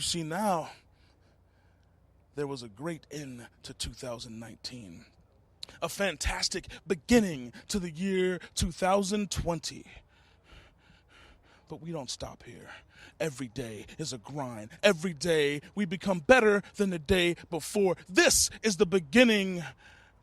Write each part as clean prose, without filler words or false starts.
You see, now there was a great end to 2019, a fantastic beginning to the year 2020. But we don't stop here. Every day is a grind. Every day we become better than the day before. This is the beginning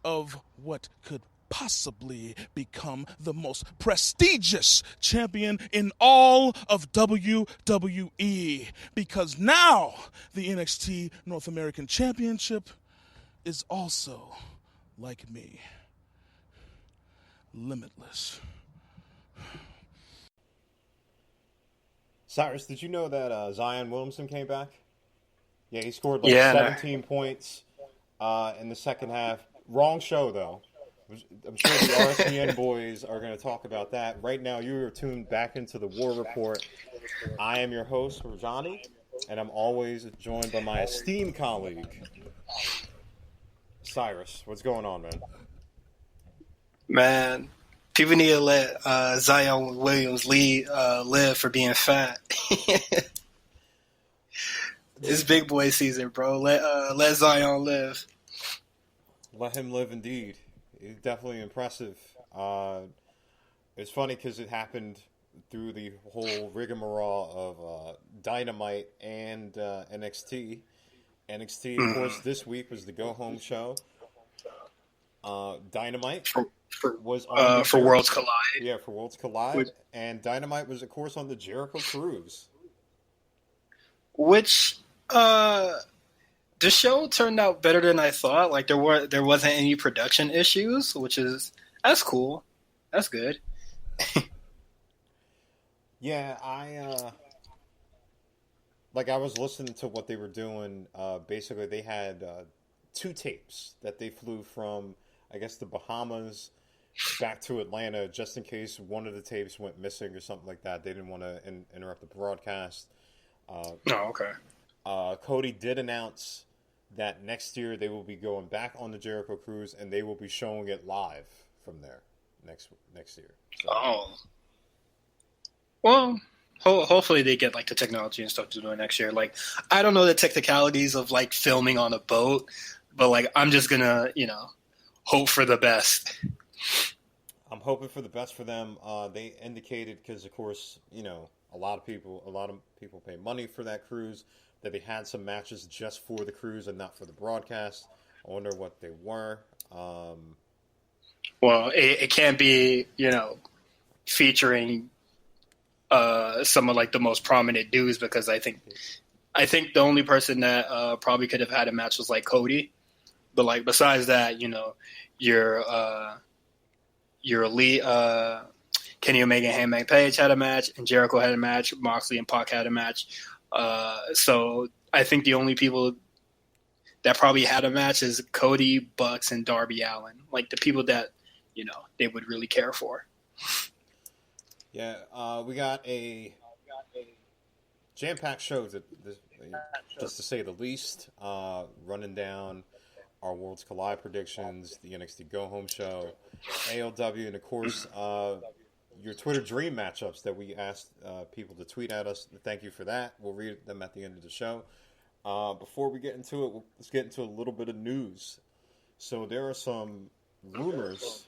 of what could possibly become the most prestigious champion in all of WWE. Because now the NXT North American Championship is also, like me, limitless. Cyrus, did you know that Zion Williamson came back? Yeah, he scored like 17 points in the second half. Wrong show, though. I'm sure the RSPN boys are going to talk about that. Right now, you are tuned back into the War Report. I am your host, Rajani, and I'm always joined by my esteemed colleague, Cyrus. What's going on, man? Man, people need to let Zion Williams live for being fat. It's big boy season, bro. Let Zion live. Let him live, indeed. It's definitely impressive. It's funny because it happened through the whole rigmarole of Dynamite and NXT. NXT, of course, this week was the go-home show. Dynamite was on for Worlds Collide. Yeah, for Worlds Collide. And Dynamite was, of course, on the Jericho Cruise. Which, the show turned out better than I thought. Like, there wasn't any production issues, that's cool. That's good. Yeah, I was listening to what they were doing. Basically, they had 2 tapes that they flew from, I guess, the Bahamas back to Atlanta, just in case one of the tapes went missing or something like that. They didn't want to interrupt the broadcast. Okay. Cody did announce that next year they will be going back on the Jericho Cruise and they will be showing it live from there next year. So. Oh. Well, hopefully they get like the technology and stuff to do it next year. Like, I don't know the technicalities of like filming on a boat, but like I'm just gonna, hope for the best. I'm hoping for the best for them. They indicated, because of course, a lot of people pay money for that cruise, that they had some matches just for the cruise and not for the broadcast. I wonder what they were. Well, it can't be, featuring some of like the most prominent dudes, because I think the only person that probably could have had a match was like Cody. But like besides that, your elite Kenny Omega and Hangman Page had a match, and Jericho had a match, Moxley and Pac had a match. So I think the only people that probably had a match is Cody, Bucks, and Darby Allin. Like the people that, they would really care for. Yeah, we got a jam-packed show, just to say the least. Running down our Worlds Collide predictions, the NXT Go Home show, ALW, and of course your Twitter dream matchups that we asked people to tweet at us. Thank you for that. We'll read them at the end of the show. Before we get into it, let's get into a little bit of news. So there are some rumors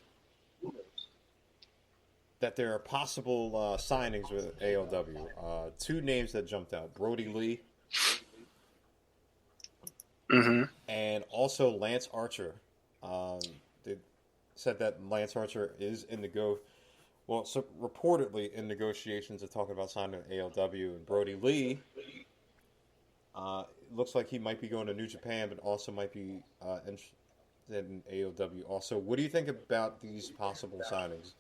that there are possible signings with ALW. 2 names that jumped out: Brody Lee, and also Lance Archer. They said that Lance Archer is in the reportedly in negotiations of talking about signing ALW, and Brody Lee looks like he might be going to New Japan, but also might be interested in ALW. Also, what do you think about these possible signings?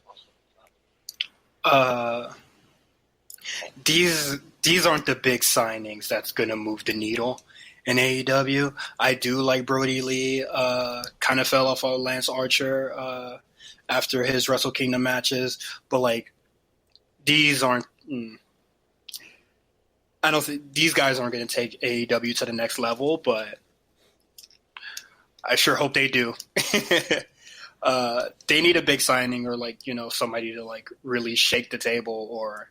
These aren't the big signings that's going to move the needle in AEW. I do like Brody Lee. Kind of fell off of Lance Archer after his Wrestle Kingdom matches, but like these aren't. I don't think these guys aren't going to take AEW to the next level, but I sure hope they do. They need a big signing, or like, somebody to like really shake the table, or,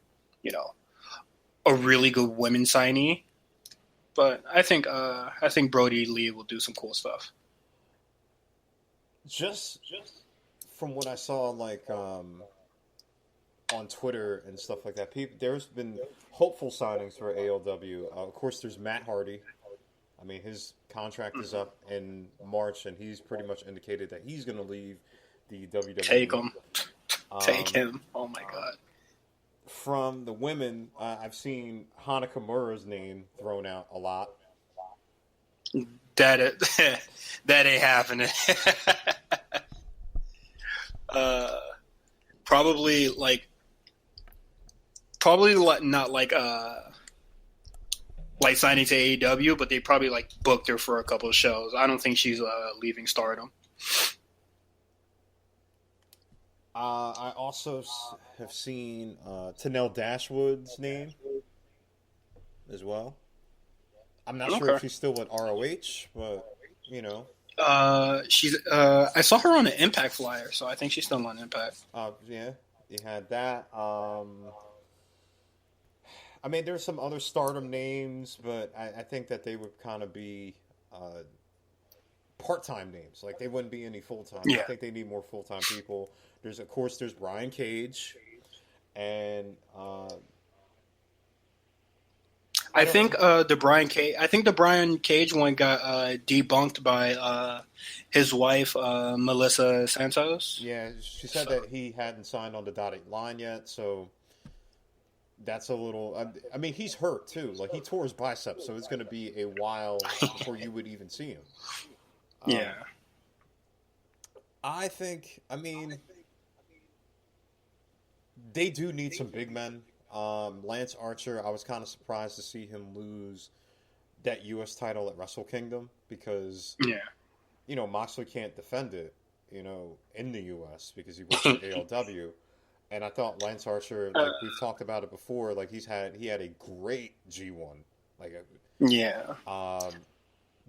a really good women signee. But I think Brody Lee will do some cool stuff. Just from what I saw, like on Twitter and stuff like that, there's been hopeful signings for ALW. Of course, there's Matt Hardy. I mean, his contract is up in March, and he's pretty much indicated that he's going to leave the WWE. Take him. Take him. Oh, my God. From the women, I've seen Hana Kimura's name thrown out a lot. That ain't happening. Probably not like signing to AEW, but they probably like booked her for a couple of shows. I don't think she's leaving Stardom. I also have seen Tenelle Dashwood's name as well. I'm not sure if she's still with ROH, but you know. She's. I saw her on an Impact flyer, so I think she's still on Impact. Yeah, you had that. I mean, there's some other Stardom names, but I think that they would kind of be part-time names. Like they wouldn't be any full-time. Yeah. I think they need more full-time people. There's Brian Cage, and I think the Brian Cage one got debunked by his wife Melissa Santos. Yeah, she said that he hadn't signed on the dotted line yet, so that's a little. I mean, he's hurt too. Like he tore his bicep, so it's going to be a while before you would even see him. Yeah, I think. I mean, they do need some big men. Lance Archer, I was kind of surprised to see him lose that U.S. title at Wrestle Kingdom because, you know, Moxley can't defend it, you know, in the U.S. because he works at ALW. And I thought Lance Archer, like we've talked about it before, like he had a great G1.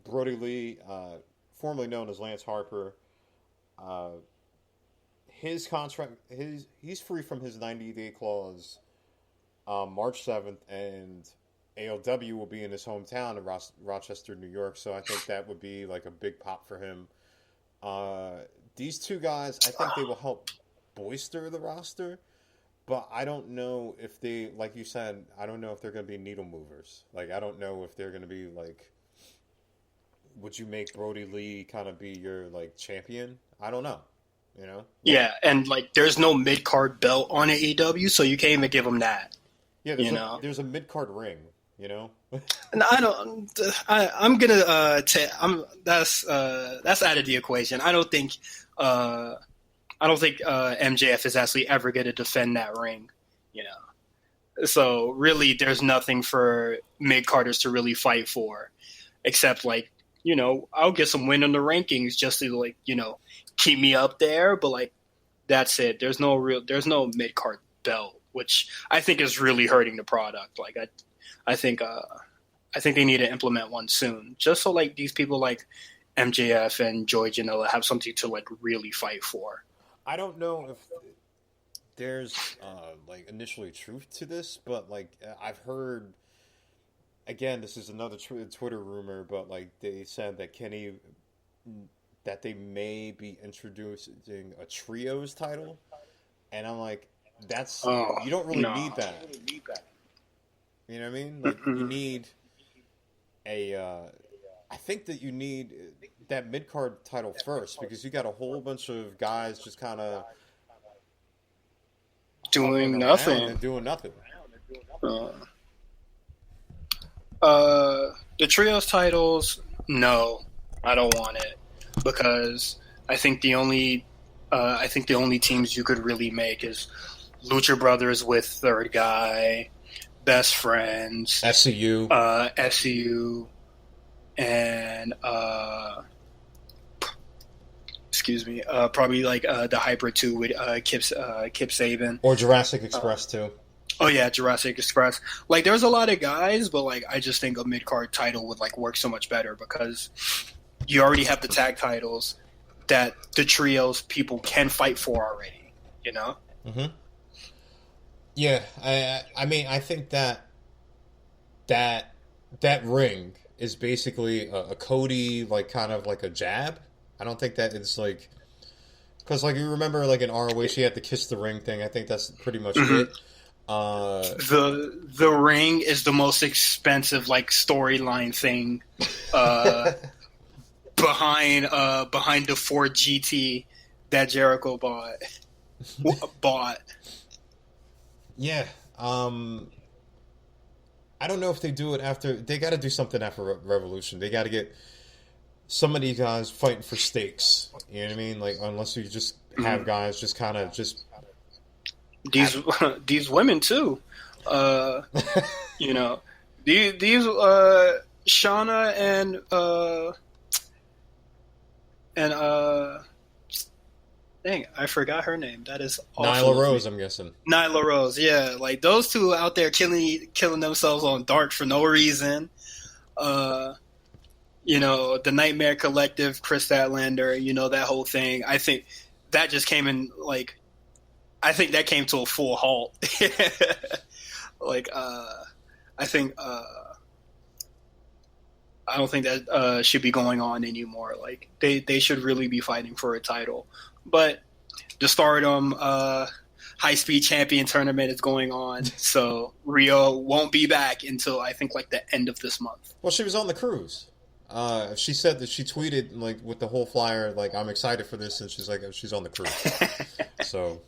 Brody Lee, formerly known as Lance Harper, his contract, he's free from his 90-day clause March 7th, and ALW will be in his hometown in Rochester, New York, so I think that would be like a big pop for him. These two guys, I think they will help bolster the roster, but I don't know if they, like you said, I don't know if they're going to be needle movers. Like, I don't know if they're going to be like, would you make Brody Lee kind of be your like champion? I don't know. You know? Yeah, and like there's no mid card belt on AEW, so you can't even give them that. Yeah, there's a mid card ring. You know? And I don't. I'm gonna. That's out of the equation. I don't think. MJF is actually ever going to defend that ring. You know. So really, there's nothing for mid carders to really fight for, except like, you know, I'll get some win in the rankings just to like, you know, keep me up there. But like, that's it. There's no mid card belt, which I think is really hurting the product. Like I think they need to implement one soon, just so like these people like MJF and Joy Janela have something to like really fight for. I don't know if there's like initially truth to this, but like I've heard. Again, this is another Twitter rumor, but like they said that they may be introducing a trios title, and I'm like, you don't really need that. You know what I mean? Like you need I think that you need that mid card title first because you got a whole bunch of guys just kind of doing nothing. The trios titles, no, I don't want it because I think the only teams you could really make is Lucha Brothers with Third Guy, Best Friends, SCU, and probably like the Hybrid 2 with Kip Saban or Jurassic Express too. Oh yeah, Jurassic Express. Like, there's a lot of guys, but like, I just think a mid card title would like work so much better because you already have the tag titles that the trios people can fight for already. You know. Mm-hmm. Yeah, I mean, I think that that ring is basically a Cody, like, kind of like a jab. I don't think that it's like, because, like, you remember, like, in ROH, he had the kiss the ring thing. I think that's pretty much it. The ring is the most expensive like storyline thing behind the Ford GT that Jericho bought. Yeah. I don't know if they do it after. They got to do something after Revolution. They got to get some of these guys fighting for stakes. You know what I mean? Like, unless you just have guys just kind of just these women too. You know, these Shauna and dang, I forgot her name. That is Nyla Rose, I'm guessing. Nyla Rose, yeah, like those two out there killing themselves on Dark for no reason. You know, the Nightmare Collective, Chris Statlander, you know, that whole thing. I think that just came in like. I think that came to a full halt. Like, I don't think that should be going on anymore. Like, they should really be fighting for a title. But the Stardom High Speed Champion tournament is going on, so Rio won't be back until I think like the end of this month. Well, she was on the cruise. She said that she tweeted like with the whole flyer, like, I'm excited for this, and she's like, she's on the cruise. So.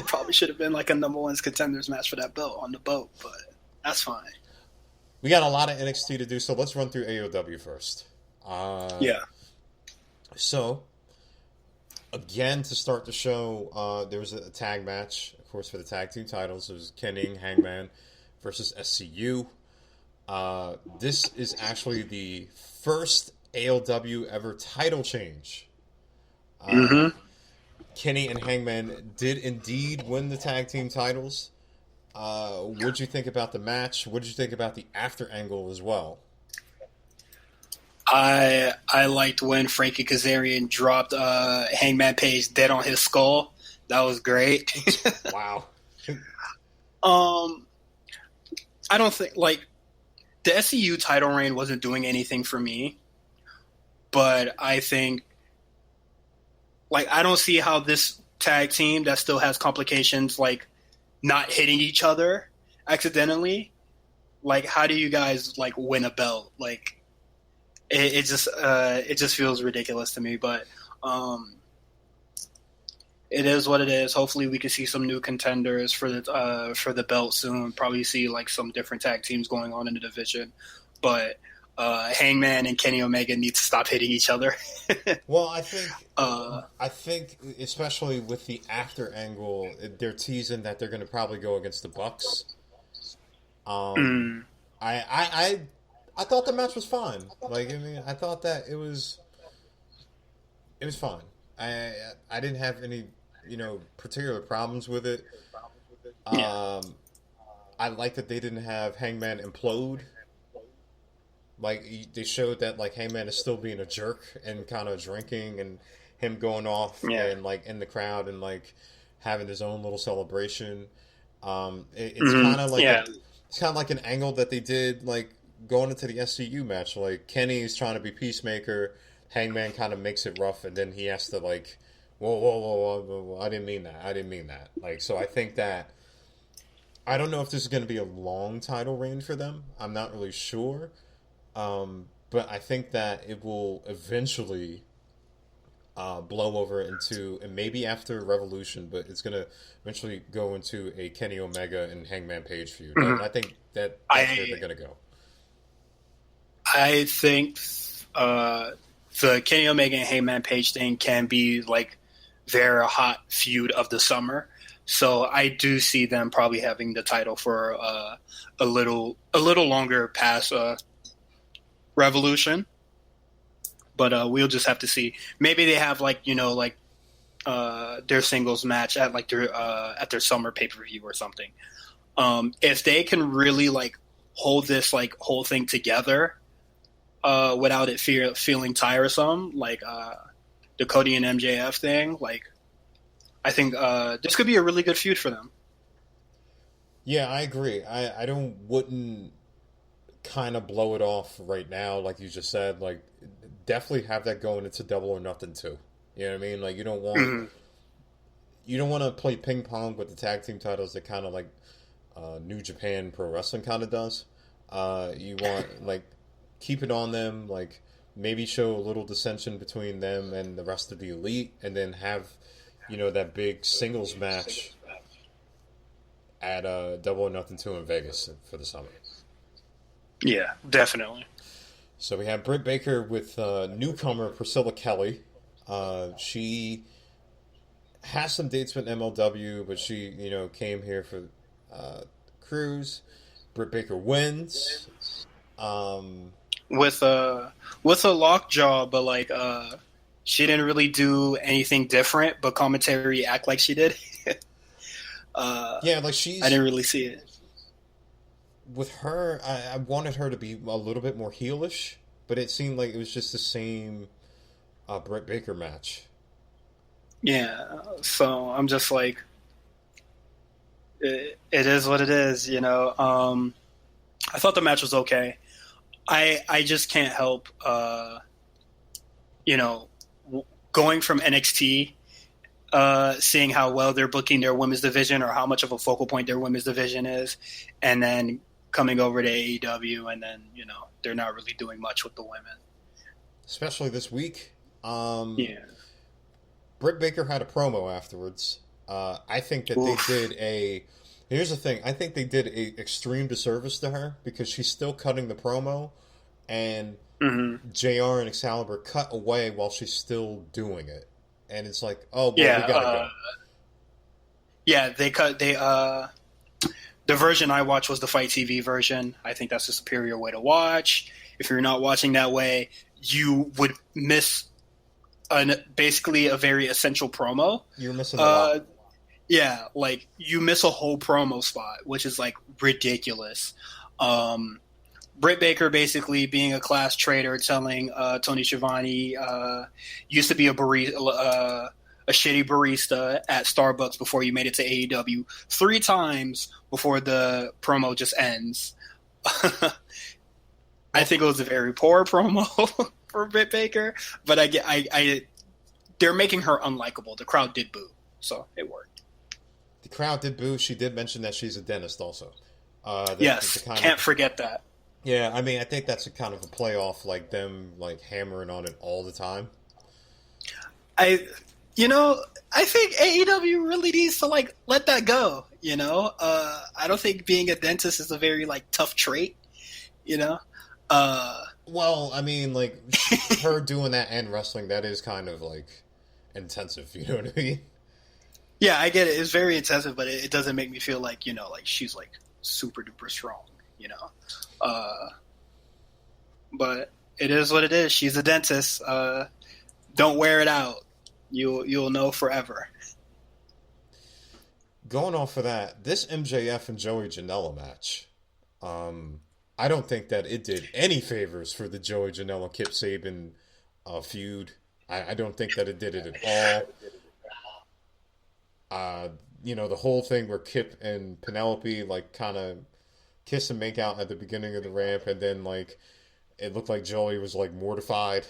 Probably should have been like a number one contenders match for that belt on the boat, but that's fine. We got a lot of NXT to do, so let's run through AOW first. Yeah. So, again, to start the show, there was a tag match, of course, for the tag team titles. It was Kenny and Hangman versus SCU. This is actually the first AOW ever title change. Kenny and Hangman did indeed win the tag team titles. What'd you think about the match? What'd you think about the after angle as well? I liked when Frankie Kazarian dropped Hangman Page dead on his skull. That was great. Wow. I don't think like the SCU title reign wasn't doing anything for me, but I think. Like, I don't see how this tag team that still has complications, like, not hitting each other accidentally, like, how do you guys, like, win a belt? Like, it just feels ridiculous to me, but it is what it is. Hopefully we can see some new contenders for the belt soon. Probably see, like, some different tag teams going on in the division, but Hangman and Kenny Omega need to stop hitting each other. Well, I think especially with the after angle, they're teasing that they're going to probably go against the Bucks. I thought the match was fine. Like, I mean, I thought that it was fine. I didn't have any, particular problems with it. I like that they didn't have Hangman implode. Like, they showed that, like, Hangman is still being a jerk and kind of drinking and him going off and, like, in the crowd and, like, having his own little celebration. It's kind of like it's kind of like an angle that they did, like, going into the SCU match. Like, Kenny's trying to be peacemaker. Hangman kind of makes it rough, and then he has to, like, whoa, I didn't mean that. Like, so I think that I don't know if this is going to be a long title reign for them. I'm not really sure. But I think that it will eventually blow over into, and maybe after Revolution, but it's going to eventually go into a Kenny Omega and Hangman Page feud. And I think that's where they're going to go. I think the Kenny Omega and Hangman Page thing can be like their hot feud of the summer. So I do see them probably having the title for a little longer past Revolution, but we'll just have to see. Maybe they have their singles match at at their summer pay-per-view or something. If they can really like hold this like whole thing together without it feeling tiresome, like the Cody and MJF thing, like I think this could be a really good feud for them. Yeah, I agree. I don't wouldn't kind of blow it off right now, like you just said. Like, definitely have that going into Double or Nothing too. You know what I mean? Like, Hmm. you don't want to play ping pong with the tag team titles that kind of like New Japan Pro Wrestling kind of does. You want like keep it on them, like maybe show a little dissension between them and the rest of the elite, and then have that big singles match at Double or Nothing 2 in Vegas for the summer. Yeah, definitely. So we have Britt Baker with newcomer Priscilla Kelly. She has some dates with MLW, but she came here for cruise. Britt Baker wins. With a lockjaw, but like she didn't really do anything different, but commentary act like she did. Yeah, like I didn't really see it. with her. I wanted her to be a little bit more heelish, but it seemed like it was just the same Britt Baker match. Yeah, so I'm just like, it is what it is, you know. I thought the match was okay. I just can't help, you know, going from NXT, seeing how well they're booking their women's division or how much of a focal point their women's division is, and then coming over to AEW, and then they're not really doing much with the women. Especially this week. Yeah. Britt Baker had a promo afterwards. I think that Oof. they did a. Here's the thing. I think they did a extreme disservice to her because she's still cutting the promo, and Mm-hmm. JR and Excalibur cut away while she's still doing it, and it's like, oh, well, Yeah. we gotta go. Yeah, the version I watched was the Fight TV version. I think that's the superior way to watch. If you're not watching that way, you would miss basically a very essential promo. You're missing a lot. Yeah, like you miss a whole promo spot, which is like ridiculous. Britt Baker basically being a class traitor, telling Tony Schiavone used to be a shitty barista at Starbucks before you made it to AEW 3 times before the promo just ends. I think it was a very poor promo for Britt Baker, but they're making her unlikable. The crowd did boo, so it worked. The crowd did boo. She did mention that she's a dentist also. Yes, can't forget that. Yeah, I mean, I think that's a kind of a playoff, like them like hammering on it all the time. I think AEW really needs to like let that go. I don't think being a dentist is a very like tough trait. Well, I mean, like her doing that and wrestling, that is kind of like intensive. You know what I mean? Yeah, I get it. It's very intensive, but it doesn't make me feel like like she's like super duper strong. But it is what it is. She's a dentist. Don't wear it out. You'll know forever. Going off of that, this MJF and Joey Janela match, I don't think that it did any favors for the Joey Janela Kip Sabian feud. I don't think that it did it at all. The whole thing where Kip and Penelope like kind of kiss and make out at the beginning of the ramp, and then like it looked like Joey was like mortified,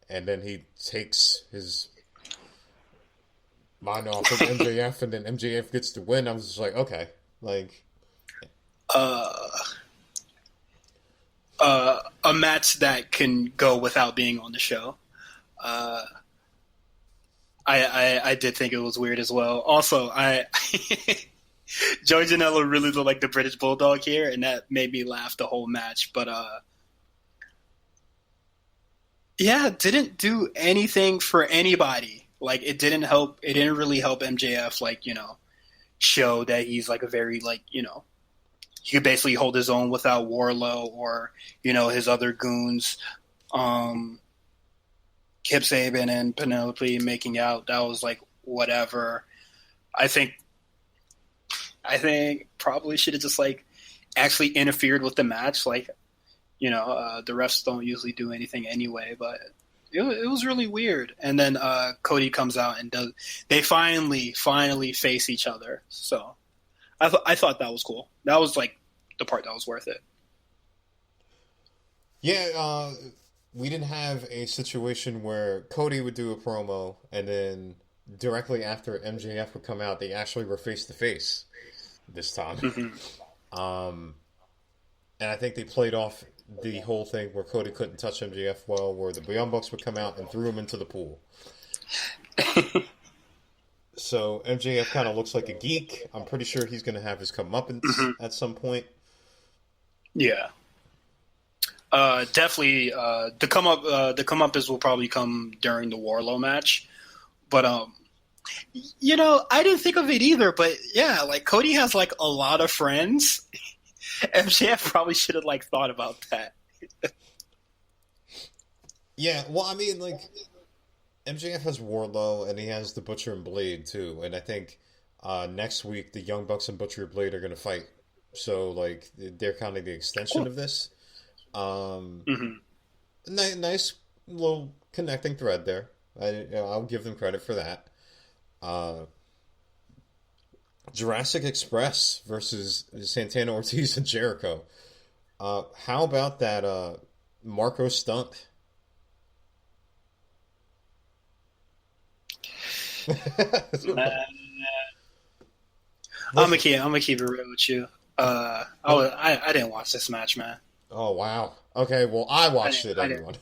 and then he takes his mind off of MJF, and then MJF gets the win. I was just like, okay, like a match that can go without being on the show. I did think it was weird as well. Also, Joey Janela really looked like the British Bulldog here, and that made me laugh the whole match. But yeah, didn't do anything for anybody. Like it didn't help. It didn't really help MJF. Like show that he's like a very like he could basically hold his own without Warlow or his other goons. Kip Sabian and Penelope making out, that was like whatever. I think probably should have just like actually interfered with the match. Like, the refs don't usually do anything anyway, but it was really weird. And then Cody comes out and they finally face each other. So I thought that was cool. That was like the part that was worth it. Yeah, we didn't have a situation where Cody would do a promo and then directly after MJF would come out, they actually were face to face this time. And I think they played off the whole thing where Cody couldn't touch MJF well, where the Young Bucks would come out and threw him into the pool. So MJF kind of looks like a geek. I'm pretty sure he's going to have his comeuppance at some point. Yeah. Definitely. The comeuppance will probably come during the Warlow match, but I didn't think of it either. But yeah, like Cody has like a lot of friends. MJF probably should have like thought about that. Yeah, well, I mean, like MJF has Wardlow and he has the Butcher and Blade too, and I think next week the Young Bucks and Butcher and Blade are going to fight. So like they're kind of the extension of this. Nice little connecting thread there. I'll give them credit for that. Jurassic Express versus Santana Ortiz and Jericho. How about that Marco stunt? I'm gonna keep it real with you. I didn't watch this match, man. Oh wow. Okay, well I watched it. Everyone.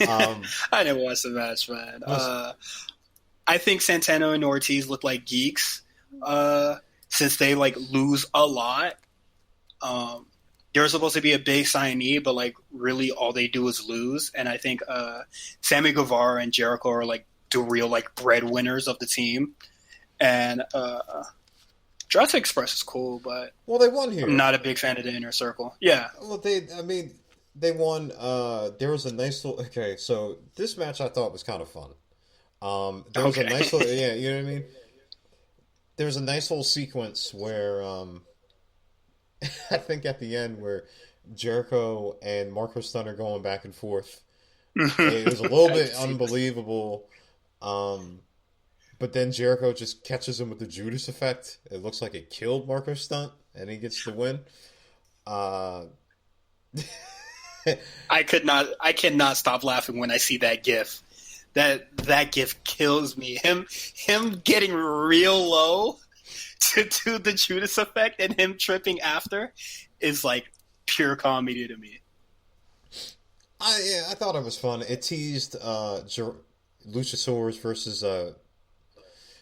I didn't watch the match, man. I think Santana and Ortiz look like geeks since they like lose a lot. They're supposed to be a big signee, but like really all they do is lose. And I think Sammy Guevara and Jericho are like the real like breadwinners of the team. And Jurassic Express is cool, but they won here. I'm not a big fan of the Inner Circle. Yeah. Well, they won. There was a nice little. Okay, so this match I thought was kind of fun. There was a nice little. Yeah, you know what I mean. There was a nice little sequence where I think at the end where Jericho and Marco Stunt are going back and forth. It was a little bit unbelievable. But then Jericho just catches him with the Judas effect. It looks like it killed Marco Stunt, and he gets the win. I cannot stop laughing when I see that GIF. That GIF kills me. Him getting real low to do the Judas effect and him tripping after is like pure comedy to me. I thought it was fun. It teased Luchasaurus versus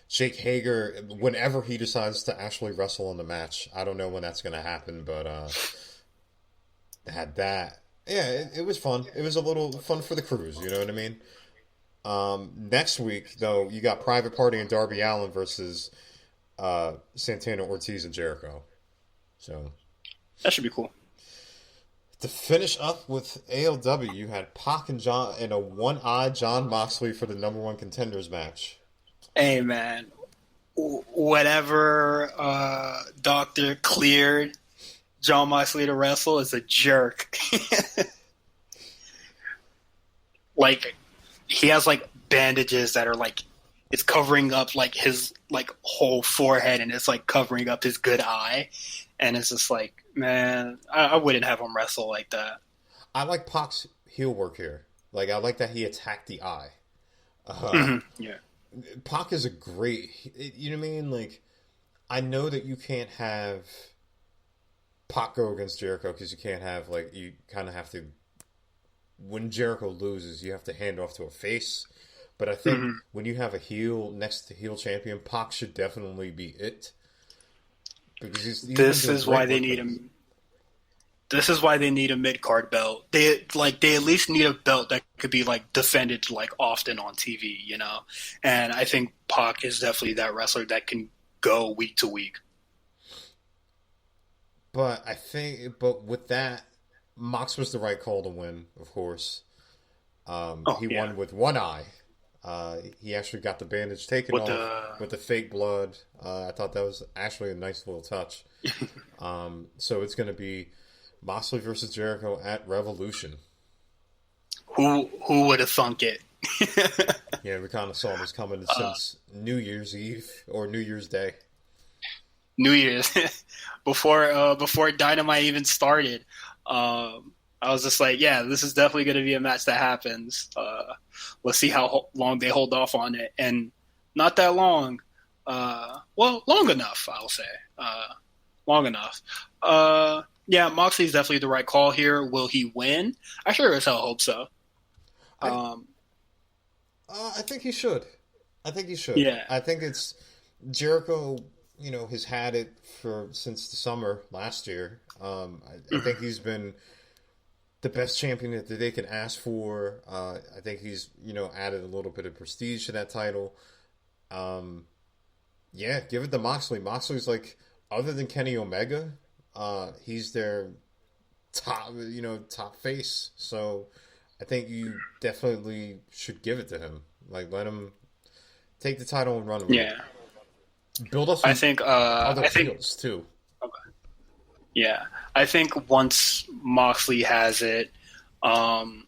Jake Hager whenever he decides to actually wrestle in the match. I don't know when that's going to happen, but had that. Yeah, it was fun. It was a little fun for the cruise, you know what I mean? Next week, though, you got Private Party and Darby Allin versus Santana Ortiz and Jericho. So that should be cool. To finish up with ALW, you had Pac and a one-eyed John Moxley for the number one contenders match. Hey, man. Whatever doctor cleared John Moxley to wrestle is a jerk. Like, he has, like, bandages that are, like, it's covering up, like, his, like, whole forehead, and it's, like, covering up his good eye. And it's just like, man, I wouldn't have him wrestle like that. I like Pac's heel work here. Like, I like that he attacked the eye. Yeah. Pac is a great... You know what I mean? Like, I know that you can't have Pac go against Jericho because you can't have, like, you kind of have to... When Jericho loses, you have to hand off to a face. But I think when you have a heel next to heel champion, Pac should definitely be it. This is why they need him. This is why they need a mid-card belt. They at least need a belt that could be like defended like often on TV, you know. And I think Pac is definitely that wrestler that can go week to week. But with that, Mox was the right call to win, of course. He won with one eye. He actually got the bandage taken off with the fake blood. I thought that was actually a nice little touch. So it's going to be Moxley versus Jericho at Revolution. Who would have thunk it? Yeah, we kind of saw this coming since New Year's Eve or New Year's Day. New Year's before Dynamite even started. I was just like, yeah, this is definitely going to be a match that happens. Let's see how long they hold off on it, and not that long. Long enough, I'll say. Long enough. Yeah, Moxley's definitely the right call here. Will he win? I sure as hell hope so. I think he should. Yeah. I think it's Jericho. Has had it since the summer last year. I think he's been the best champion that they can ask for. I think he's added a little bit of prestige to that title. Yeah, give it to Moxley. Moxley's like, other than Kenny Omega, he's their top face. So I think you definitely should give it to him. Like, let him take the title and run with it. Build us. I think other fields too. Okay. Yeah, I think once Moxley has it, AEW,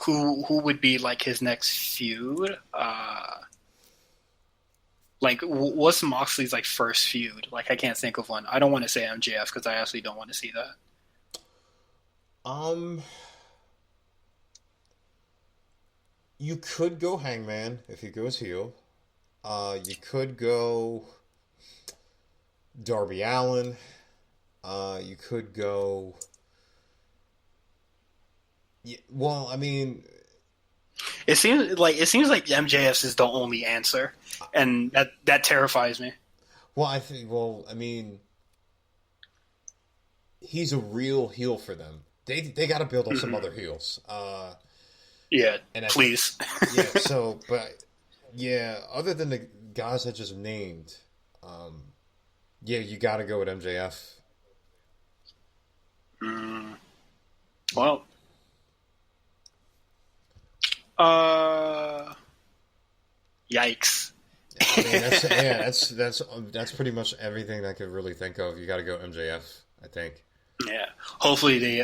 who would be like his next feud? What's Moxley's like first feud? Like, I can't think of one. I don't want to say MJF because I actually don't want to see that. You could go Hangman if he goes heel. You could go Darby Allin. You could go. Yeah, well, I mean, it seems like MJF is the only answer, and that terrifies me. Well, I mean, he's a real heel for them. They got to build up some other heels. Yeah, please. Other than the guys I just named, you got to go with MJF. Well, yikes. I mean, that's pretty much everything I could really think of. You got to go MJF, I think. Yeah. Hopefully they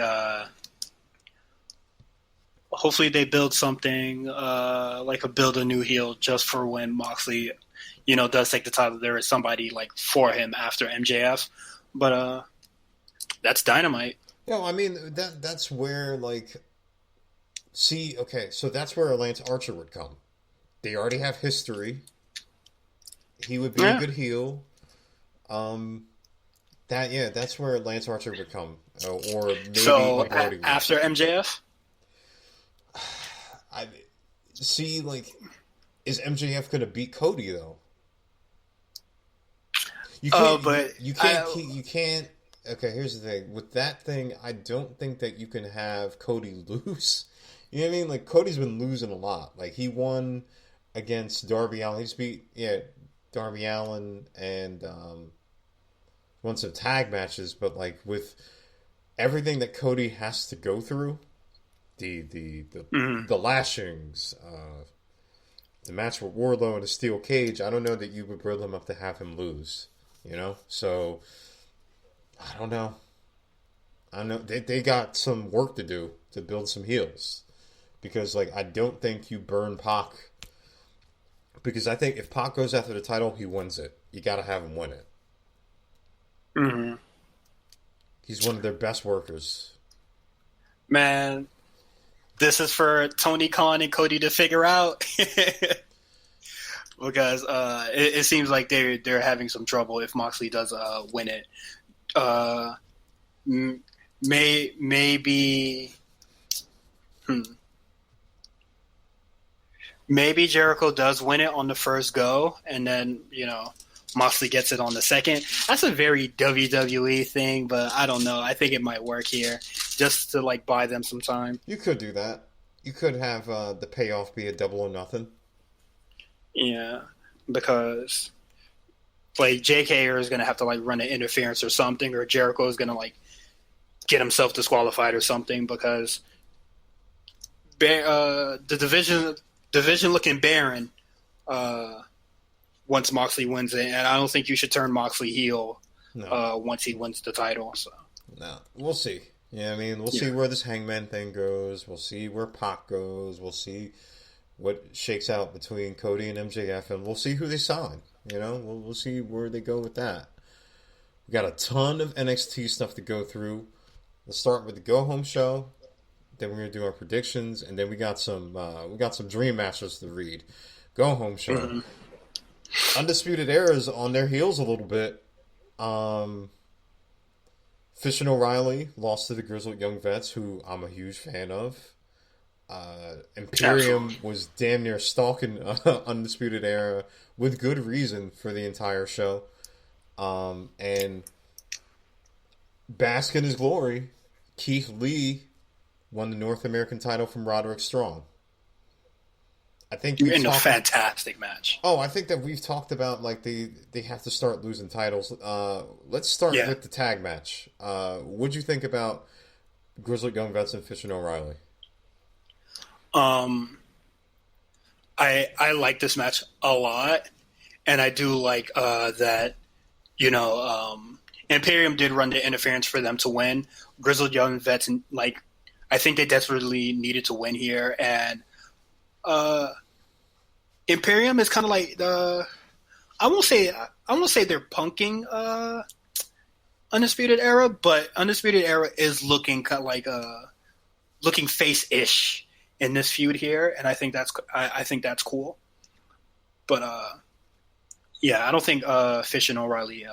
build something build a new heel just for when Moxley, does take the title. There is somebody like for him after MJF, but that's Dynamite. I mean that's where so that's where Lance Archer would come. They already have history. He would be a good heel. That's where Lance Archer would come, or maybe after MJF. I see. Is MJF going to beat Cody though? You can't. You can't. Okay, here's the thing. With that thing, I don't think that you can have Cody lose. You know what I mean? Like, Cody's been losing a lot. Like, he won against Darby Allin. He just beat Darby Allin and won some tag matches. But with everything that Cody has to go through. The lashings, the match with Wardlow in a steel cage. I don't know that you would build him up to have him lose. So I don't know. I know they got some work to do to build some heels, because I don't think you burn Pac, because I think if Pac goes after the title, he wins it. You got to have him win it. Mm-hmm. He's one of their best workers. Man. This is for Tony Khan and Cody to figure out, because it seems like they're having some trouble if Moxley does win it. Maybe Jericho does win it on the first go, and then Moxley gets it on the second. That's a very WWE thing, but I don't know. I think it might work here, just to buy them some time. You could do that. You could have the payoff be a double or nothing. Yeah, because JK is going to have to run an interference or something, or Jericho is going to get himself disqualified or something, because the division looking barren once Moxley wins it, and I don't think you should turn Moxley heel once he wins the title. So no, we'll see. Yeah, I mean, we'll see where this Hangman thing goes. We'll see where Pac goes. We'll see what shakes out between Cody and MJF, and we'll see who they sign. You know, we'll see where they go with that. We got a ton of NXT stuff to go through. Let's start with the Go Home show. Then we're gonna do our predictions, and then we got some dream matches to read. Go Home show. Mm-hmm. Undisputed Era's on their heels a little bit. Fish and O'Reilly lost to the Grizzled Young Vets, who I'm a huge fan of. Imperium was damn near stalking Undisputed Era with good reason for the entire show. And bask in his glory, Keith Lee won the North American title from Roderick Strong. I think in a fantastic match. Oh, I think that we've talked about like they have to start losing titles. Let's start with the tag match. What'd you think about Grizzled Young Vets and Fish and O'Reilly? I like this match a lot, and I do like that. You know, Imperium did run the interference for them to win. Grizzled Young Vets, like, I think they desperately needed to win here, and Imperium is kind of like I won't say they're punking Undisputed Era, but Undisputed Era is looking kind of like looking face-ish in this feud here, and I think that's cool. But yeah, I don't think Fish and O'Reilly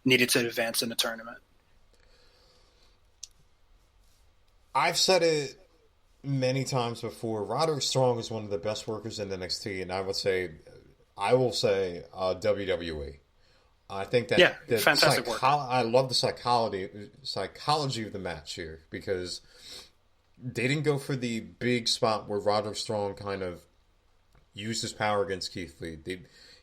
needed to advance in the tournament. I've said it many times before. Roderick Strong is one of the best workers in NXT, and I will say WWE. I think that fantastic work. I love the psychology of the match here, because they didn't go for the big spot where Roderick Strong kind of used his power against Keith Lee.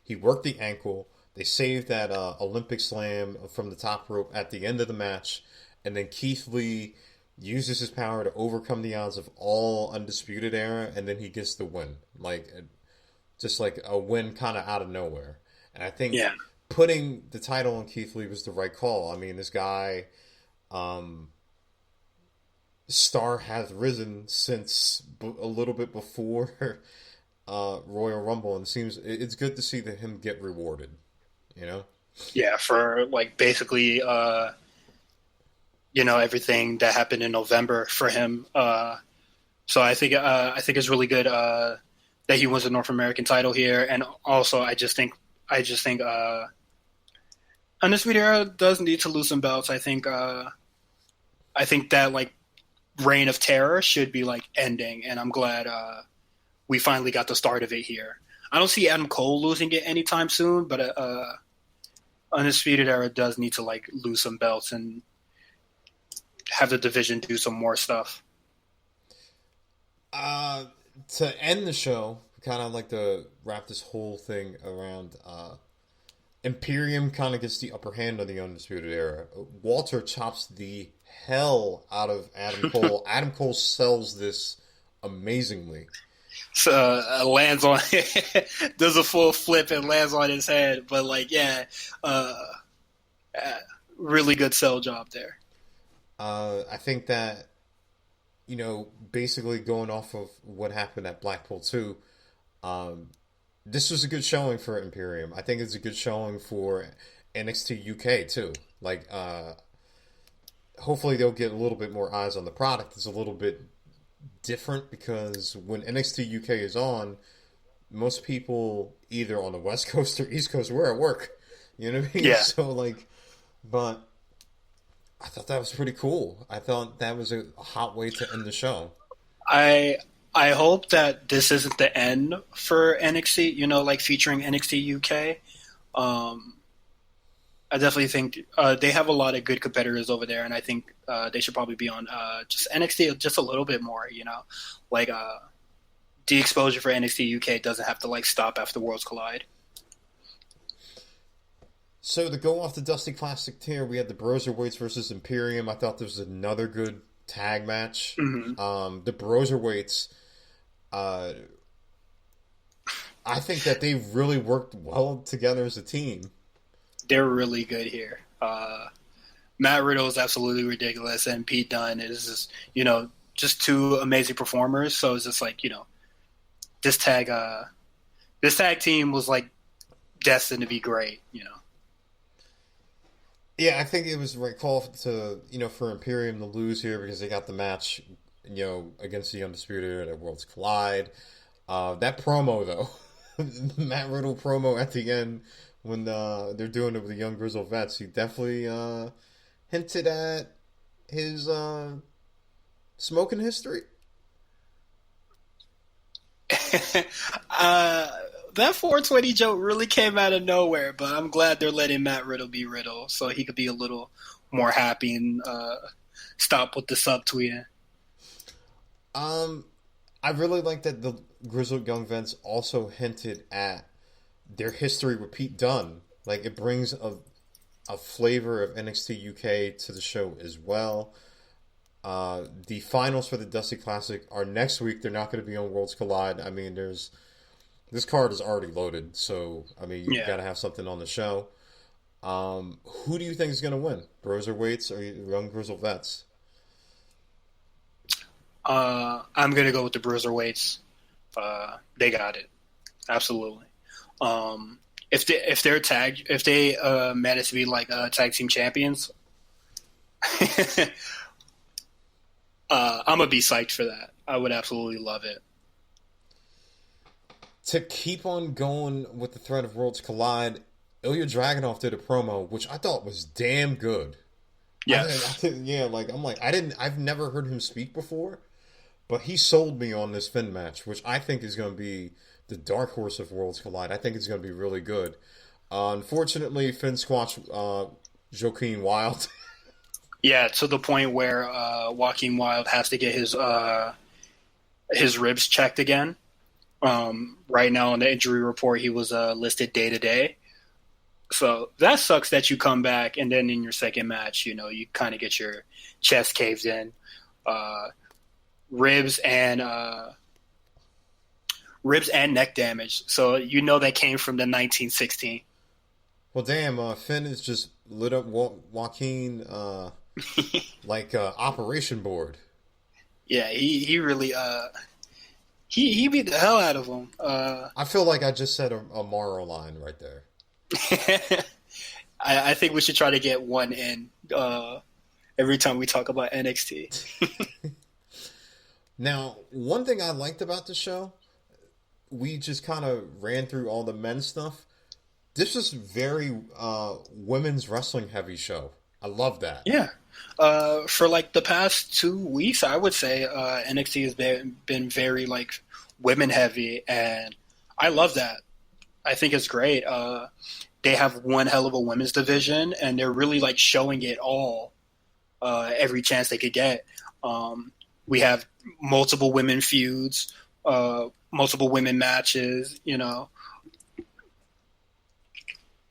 He worked the ankle. They saved that Olympic slam from the top rope at the end of the match, and then Keith Lee uses his power to overcome the odds of all Undisputed Era, and then he gets the win. Like, just like a win kind of out of nowhere. And I think putting the title on Keith Lee was the right call. I mean, this guy, star has risen since a little bit before Royal Rumble, and it's good to see him get rewarded, you know? Yeah, for like basically everything that happened in November for him. So I think it's really good that he wins the North American title here, and also I just think Undisputed Era does need to lose some belts. I think that like reign of terror should be like ending, and I'm glad we finally got the start of it here. I don't see Adam Cole losing it anytime soon, but Undisputed Era does need to like lose some belts and have the division do some more stuff. To end the show, kind of like to wrap this whole thing around, Imperium kind of gets the upper hand on the Undisputed Era. Walter chops the hell out of Adam Cole. Adam Cole sells this amazingly. So lands on does a full flip and lands on his head, but like really good sell job there. I think that, basically going off of what happened at Blackpool 2, this was a good showing for Imperium. I think it's a good showing for NXT UK too. Like, hopefully they'll get a little bit more eyes on the product. It's a little bit different because when NXT UK is on, most people either on the West Coast or East Coast, we're at work. You know what I mean? Yeah. So but I thought that was pretty cool. I thought that was a hot way to end the show. I hope that this isn't the end for NXT, like featuring NXT UK. I definitely think they have a lot of good competitors over there, and I think they should probably be on just NXT just a little bit more, Like, the exposure for NXT UK doesn't have to, like, stop after Worlds Collide. So to go off the Dusty Classic tier, we had the Broserweights versus Imperium. I thought this was another good tag match. Mm-hmm. The Broserweights, I think that they really worked well together as a team. They're really good here. Matt Riddle is absolutely ridiculous, and Pete Dunne is just, just two amazing performers. So it's just like, this tag team was like destined to be great. Yeah, I think it was the right call to for Imperium to lose here because they got the match against the Undisputed at Worlds Collide. That promo though, Matt Riddle promo at the end when they're doing it with the Young Grizzle Vets, he definitely hinted at his smoking history. That 420 joke really came out of nowhere, but I'm glad they're letting Matt Riddle be Riddle so he could be a little more happy and stop with the subtweeting. I really like that the Grizzled Young Vets also hinted at their history with Pete Dunne. Like, it brings a flavor of NXT UK to the show as well. The finals for the Dusty Classic are next week. They're not going to be on Worlds Collide. I mean, this card is already loaded, so I mean, you got to have something on the show. Who do you think is going to win, Broserweights or Young Grizzled Vets? I'm going to go with the Bruiserweights. They got it, absolutely. If they manage to be like tag team champions, I'm gonna be psyched for that. I would absolutely love it. To keep on going with the thread of Worlds Collide, Ilya Dragunov did a promo, which I thought was damn good. Yes. I've never heard him speak before, but he sold me on this Finn match, which I think is going to be the dark horse of Worlds Collide. I think it's going to be really good. Unfortunately, Finn squashed Joaquin Wilde. Yeah, to the point where Joaquin Wilde has to get his ribs checked again. Right now on the injury report, he was listed day-to-day. So that sucks that you come back and then in your second match, you kind of get your chest caved in. Ribs and neck damage. So that came from the 1916. Well, damn, Finn is just lit up Joaquin like Operation Board. Yeah, he really he beat the hell out of him. I feel like I just said a Morrow line right there. I think we should try to get one in every time we talk about NXT. Now, one thing I liked about the show, we just kind of ran through all the men's stuff. This was very women's wrestling heavy show. I love that. Yeah. For like the past 2 weeks, I would say NXT has been very like women heavy, and I love that. I think it's great. They have one hell of a women's division, and they're really like showing it all every chance they could get. We have multiple women feuds, multiple women matches.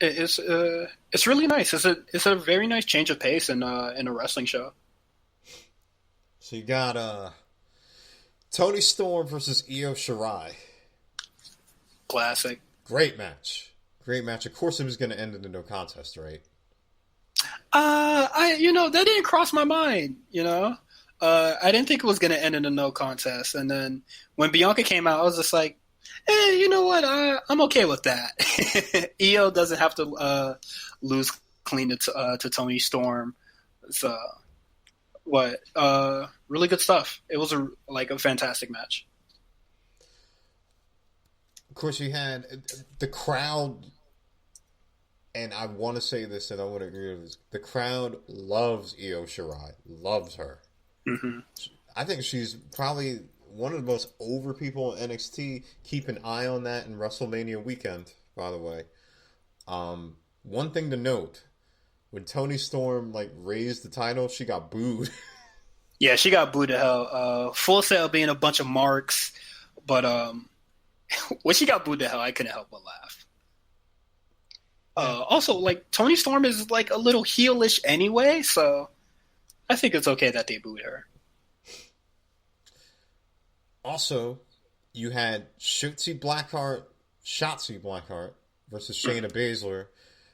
It's really nice. It's a very nice change of pace in a wrestling show. So you got Tony Storm versus Io Shirai. Classic. Great match. Of course, it was going to end in a no contest, right? That didn't cross my mind. I didn't think it was going to end in a no contest, and then when Bianca came out, I was just like, hey, you know what? I'm okay with that. Io doesn't have to lose clean to Tony Storm. So, really good stuff. It was a fantastic match. Of course, you had the crowd, and I want to say this, and I want to agree with this. The crowd loves Io Shirai, loves her. Mm-hmm. I think she's probably one of the most over people in NXT. Keep an eye on that in WrestleMania weekend, by the way. One thing to note, when Toni Storm raised the title, she got booed. Yeah, she got booed to hell. Full Sail being a bunch of marks, but when she got booed to hell, I couldn't help but laugh. Also, Toni Storm is a little heelish anyway, so I think it's okay that they booed her. Also, you had Shotzi Blackheart versus Shayna Baszler.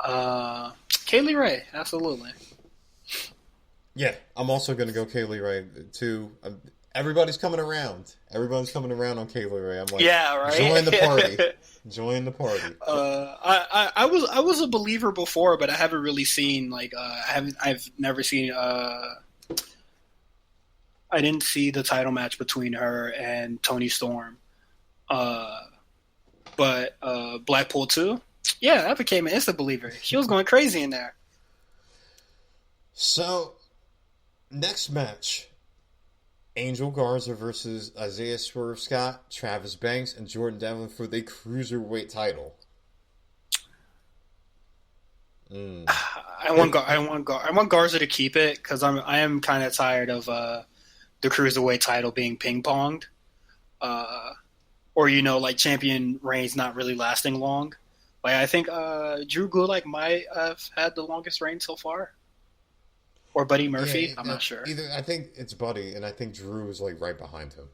Kaylee Ray, absolutely. Yeah, I'm also going to go Kaylee Ray too. Everybody's coming around. Everyone's coming around on Kaylee Ray. I'm like, Yeah, right. join the party. Join the party. I was a believer before, but I haven't really seen I've never seen I didn't see the title match between her and Toni Storm. But Blackpool 2, yeah, that became an instant believer. She was going crazy in there. So, next match, Angel Garza versus Isaiah Swerve Scott, Travis Banks, and Jordan Devlin for the Cruiserweight title. I want Garza to keep it because I am kind of tired of the Cruiserweight title being ping ponged. Or like champion reigns not really lasting long. Like I think Drew Gulak might have had the longest reign so far, or Buddy Murphy. I'm not sure. Either I think it's Buddy, and I think Drew is like right behind him.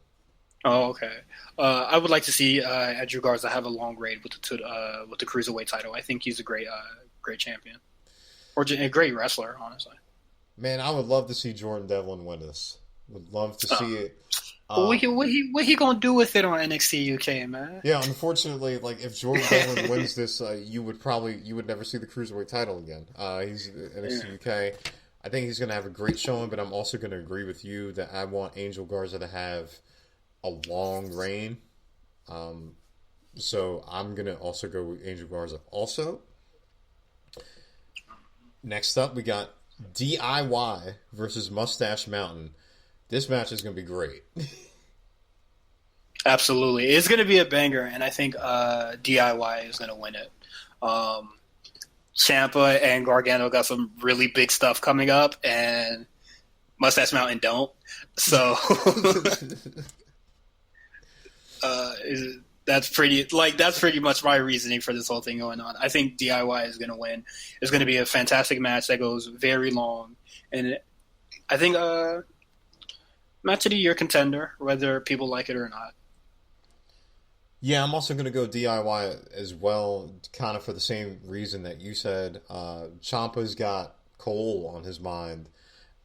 Oh, okay. I would like to see Drew Garza have a long reign with the Cruiserweight title. I think he's a great champion, or a great wrestler, honestly. Man, I would love to see Jordan Devlin win this. Would love to see it. What he gonna do with it on NXT UK, man? Yeah, unfortunately, like if Jordan Devlin wins this, you would never see the Cruiserweight title again. He's NXT UK. I think he's gonna have a great showing, but I'm also gonna agree with you that I want Angel Garza to have a long reign. So I'm gonna also go with Angel Garza. Also, next up we got DIY versus Mustache Mountain. This match is going to be great. Absolutely. It's going to be a banger, and I think DIY is going to win it. Ciampa and Gargano got some really big stuff coming up, and Mustache Mountain don't. So that's pretty much my reasoning for this whole thing going on. I think DIY is going to win. It's going to be a fantastic match that goes very long, and I think match of the year contender, whether people like it or not. Yeah, I'm also going to go DIY as well, kind of for the same reason that you said. Ciampa's got Cole on his mind,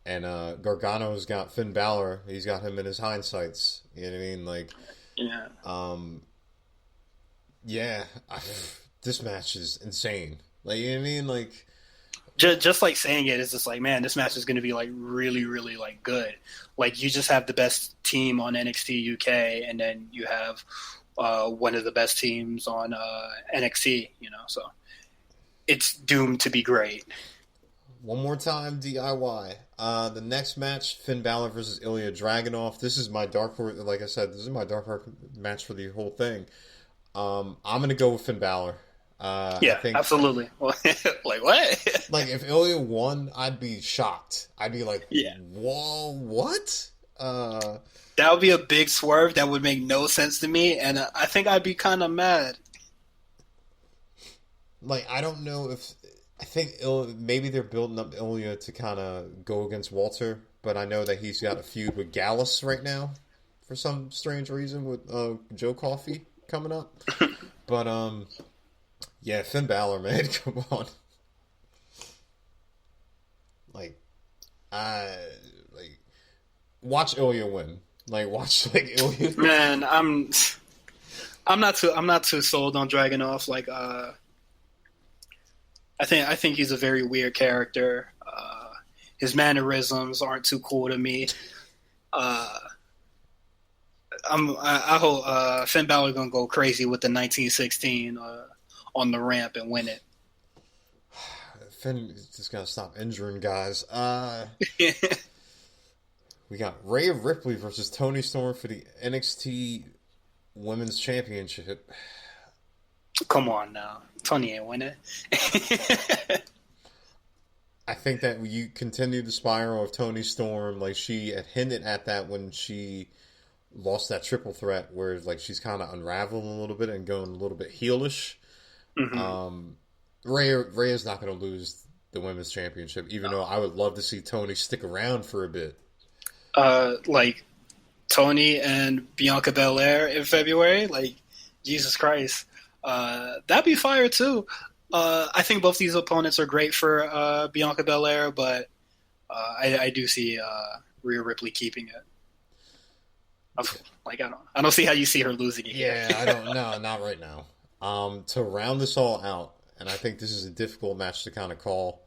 and Gargano's got Finn Balor. He's got him in his hindsights. You know what I mean? Like, yeah. This match is insane. Like, you know what I mean? Like, just like saying it is just like, man, this match is going to be like really, really like good. Like you just have the best team on NXT UK, and then you have one of the best teams on NXT. So it's doomed to be great. One more time, DIY. The next match, Finn Balor versus Ilya Dragunov. This is my dark horse. Like I said, this is my dark horse match for the whole thing. I'm going to go with Finn Balor. I think, absolutely. Like what? Like if Ilya won, I'd be shocked. I'd be like, whoa, what? That would be a big swerve. That would make no sense to me, and I think I'd be kind of mad. Like I don't know if I think maybe they're building up Ilya to kind of go against Walter, but I know that he's got a feud with Gallus right now for some strange reason with Joe Coffey coming up. But yeah, Finn Balor, man, come on. Watch Ilya win. Watch Ilya. Man, I'm not too sold on Dragunov. I think he's a very weird character. His mannerisms aren't too cool to me. I hope Finn Balor gonna go crazy with the 1916 on the ramp and win it. Finn just gotta stop injuring guys. We got Rhea Ripley versus Toni Storm for the NXT Women's Championship. Come on now. Toni ain't winning. I think that you continue the spiral of Toni Storm. She had hinted at that when she lost that triple threat where she's kind of unraveling a little bit and going a little bit heelish. Mm-hmm. Rhea's not going to lose the Women's Championship, even though I would love to see Toni stick around for a bit. Toni and Bianca Belair in February, Jesus Christ. That'd be fire too. I think both these opponents are great for Bianca Belair, but I do see Rhea Ripley keeping it. Like I don't see how you see her losing it. Yeah, I don't. No, not right now. To round this all out, and I think this is a difficult match to kind of call.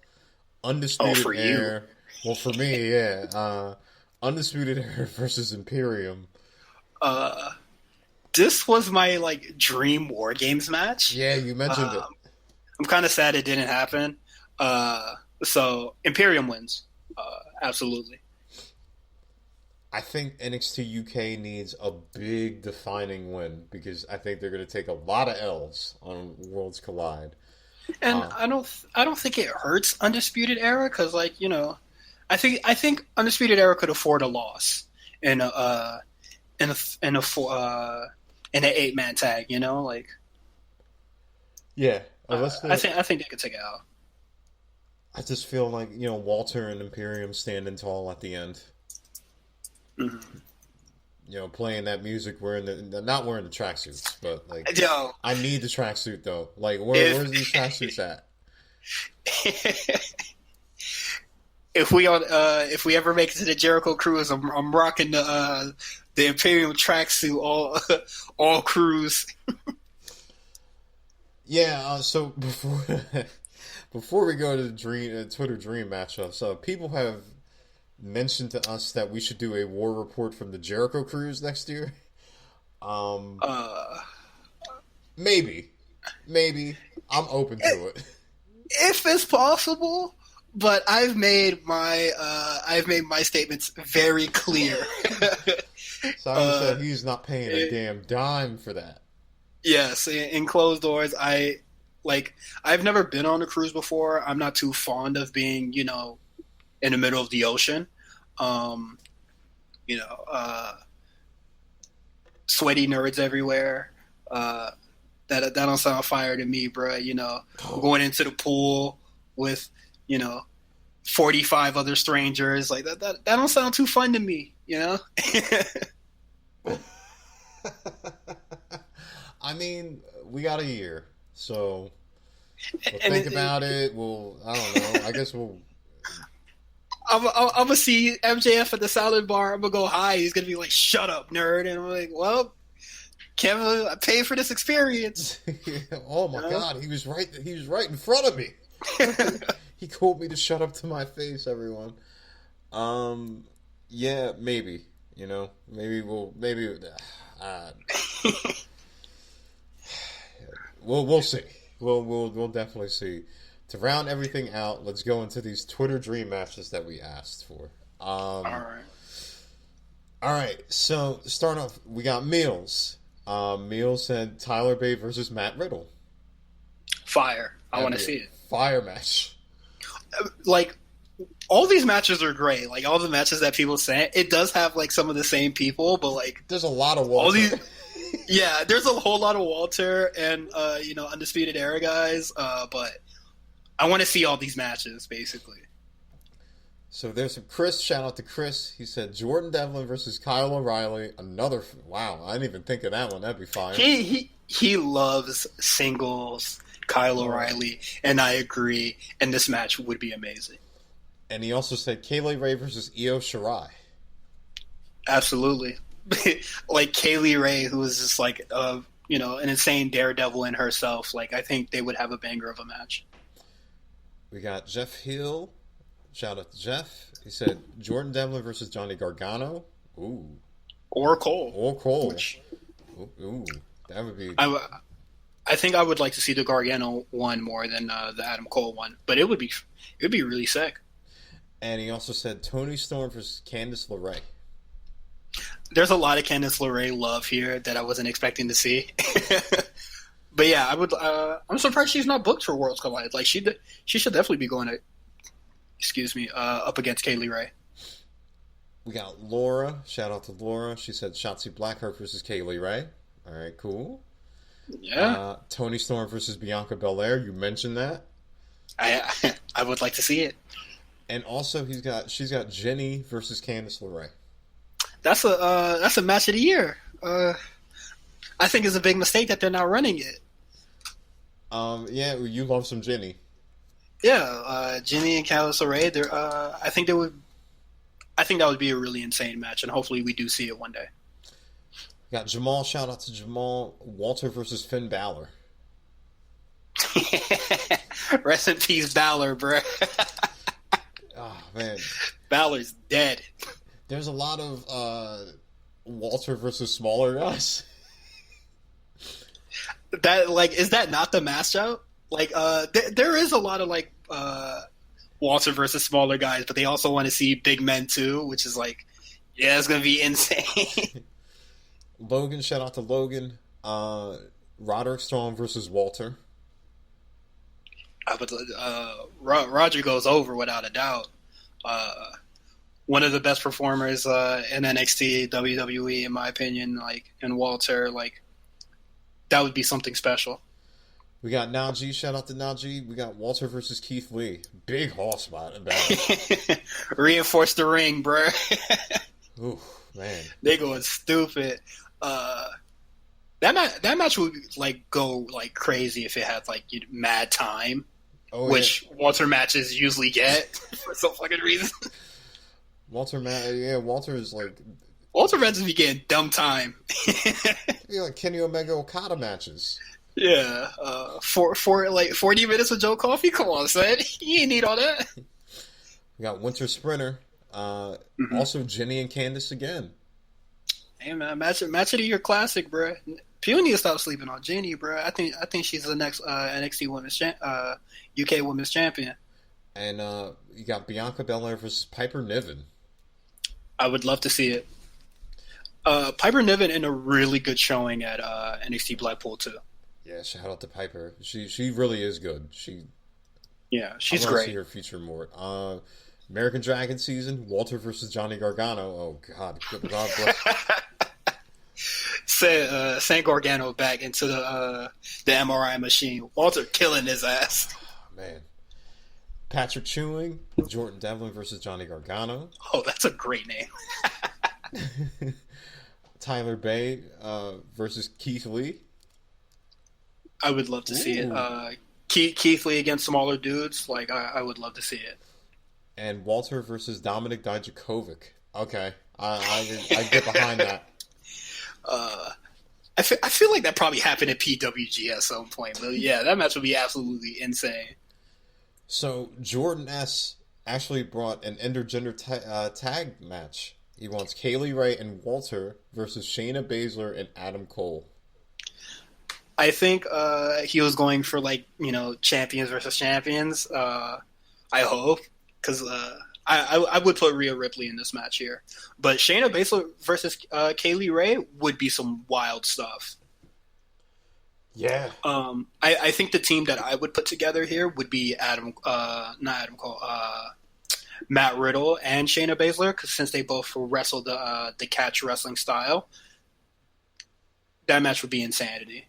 Undisputed for Era. Well, for me, yeah. Undisputed Era versus Imperium. This was my like dream War Games match. Yeah, you mentioned it. I'm kind of sad it didn't happen. So Imperium wins. Absolutely. I think NXT UK needs a big defining win because I think they're going to take a lot of L's on Worlds Collide. And I don't think it hurts Undisputed Era because, like, I think Undisputed Era could afford a loss in an 8-man tag. Like. Yeah, I think they could take it out. I just feel like Walter and Imperium standing tall at the end. Mm-hmm. Playing that music, not wearing the tracksuits, but like, I need the tracksuit though. Like, where's these tracksuits at? If we ever make it to the Jericho Cruise, I'm rocking the Imperium tracksuit all cruise. Yeah. So before we go to the Twitter Dream matchups, people have mentioned to us that we should do a war report from the Jericho Cruise next year. Maybe I'm open to it if it's possible. But I've made my statements very clear. Simon said he's not paying a damn dime for that. Yes, in closed doors. I've never been on a cruise before. I'm not too fond of being, in the middle of the ocean. Sweaty nerds everywhere. That don't sound fire to me, bro. Going into the pool with 45 other strangers, like that don't sound too fun to me. I mean, we got a year, so we'll think about it. I don't know. I guess we'll. I'm gonna see MJF at the salad bar. I'm gonna go hi. He's gonna be like, "Shut up, nerd!" And I'm like, "Well, Kevin, I paid for this experience." Oh my God, he was right. He was right in front of me. He told me to shut up to my face, everyone. Yeah, maybe. Maybe we'll see. We'll definitely see. To round everything out, let's go into these Twitter dream matches that we asked for. All right. So start off, we got Meals. Meals said Tyler Bate versus Matt Riddle. Fire! I want to see it. Fire match. Like, all these matches are great. Like, all the matches that people say, it does have like some of the same people, but like, there's a lot of Walter. All these, yeah, there's a whole lot of Walter and Undisputed Era guys. But I want to see all these matches, basically. So there's some Chris. Shout out to Chris. He said Jordan Devlin versus Kyle O'Reilly. Another. Wow, I didn't even think of that one. That'd be fire. He loves singles Kyle O'Reilly, and I agree. And this match would be amazing. And he also said Kaylee Ray versus Io Shirai. Absolutely. Like Kaylee Ray, who is just like an insane daredevil in herself. Like, I think they would have a banger of a match. We got Jeff Hill. Shout out to Jeff. He said Jordan Devlin versus Johnny Gargano. Ooh. Or Cole. Ooh. That would be. I think I would like to see the Gargano one more than the Adam Cole one, but it would be really sick. And he also said Toni Storm versus Candice LeRae. There's a lot of Candice LeRae love here that I wasn't expecting to see. But yeah, I would. I'm surprised she's not booked for Worlds Collide. Like, she should definitely be going up against Kaylee Ray. We got Laura. Shout out to Laura. She said Shotzi Blackheart versus Kaylee Ray. All right, cool. Yeah. Toni Storm versus Bianca Belair. You mentioned that. I would like to see it. And also, she's got Jenny versus Candice LeRae. That's a match of the year. I think it's a big mistake that they're not running it. Yeah, you love some Ginny. Yeah, Ginny and Candice LeRae. I think that would be a really insane match, and hopefully we do see it one day. Got Jamal. Shout out to Jamal. Walter versus Finn Balor. Rest in peace, Balor, bro. Oh man, Balor's dead. there's a lot of Walter versus smaller guys. That is that not the matchup? There is a lot of Walter versus smaller guys, but they also want to see big men too, which is yeah, it's gonna be insane. Logan, shout out to Logan. Roderick Strong versus Walter. Roger goes over without a doubt. One of the best performers in NXT, WWE, in my opinion. And Walter, that would be something special. We got Najee. Shout out to Najee. We got Walter versus Keith Lee. Big horse battle. Reinforce the ring, bro. Ooh, man. They going stupid. That match would go crazy if it had mad time, which yeah. Walter matches usually get for some fucking reason. Walter is Walter matches be getting dumb time. Yeah, like Kenny Omega Okada matches. Yeah, for 40 minutes with Joe Coffey. Come on, son, you ain't need all that. We got Winter Sprinter. Also Jenny and Candice again. Hey man, match of the year classic, bro. People need to stop sleeping on Jenny, bro. I think she's the next NXT UK Women's Champion. And you got Bianca Belair versus Piper Niven. I would love to see it. Piper Niven in a really good showing at NXT Blackpool too. Yeah, shout out to Piper. She really is good. She's great. I see her feature more. American Dragon season, Walter versus Johnny Gargano. Oh God, God bless. Send Gargano back into the MRI machine. Walter killing his ass. Oh, man. Patrick Chewing, Jordan Devlin versus Johnny Gargano. Oh, that's a great name. Tyler Bay versus Keith Lee. I would love to see it. Keith Lee against smaller dudes. I would love to see it. And Walter versus Dominic Dijakovic. Okay, I get behind that. I feel like that probably happened at PWG at some point. But yeah, that match would be absolutely insane. So Jordan S. actually brought an intergender tag match. He wants Kaylee Ray and Walter versus Shayna Baszler and Adam Cole. I think he was going for champions versus champions. I hope, because I would put Rhea Ripley in this match here, but Shayna Baszler versus Kaylee Ray would be some wild stuff. Yeah. I think the team that I would put together here would be Matt Riddle and Shayna Baszler, because since they both wrestled the catch wrestling style, that match would be insanity.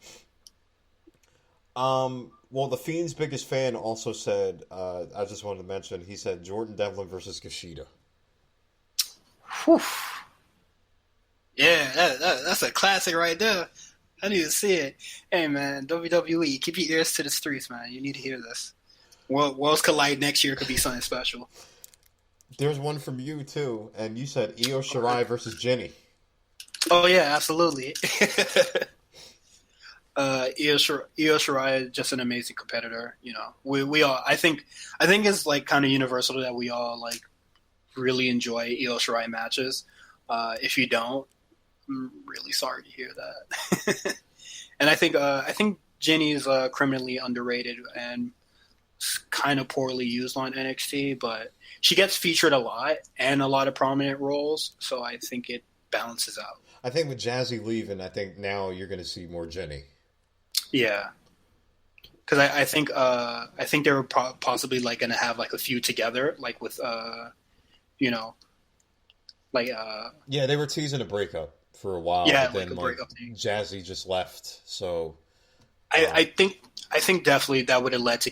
Well, the Fiend's biggest fan also said, I just wanted to mention, he said Jordan Devlin versus Kushida. Whew. Yeah, that's a classic right there. I need to see it. Hey, man, WWE, keep your ears to the streets, man. You need to hear this. Worlds Collide next year could be something special. There's one from you, too, and you said Io Shirai versus Jenny. Oh, yeah, absolutely. Io Shirai is just an amazing competitor. We all. I think it's kind of universal that we all really enjoy Io Shirai matches. If you don't, I'm really sorry to hear that. And I think Jenny's criminally underrated and kind of poorly used on NXT, but she gets featured a lot and a lot of prominent roles, so I think it balances out. I think with Jazzy leaving, I think now you're going to see more Jenny. Yeah, because I think they were possibly going to have a feud together, with yeah, they were teasing a breakup for a while. Yeah, but then a breakup thing. Jazzy just left, so I think definitely that would have led to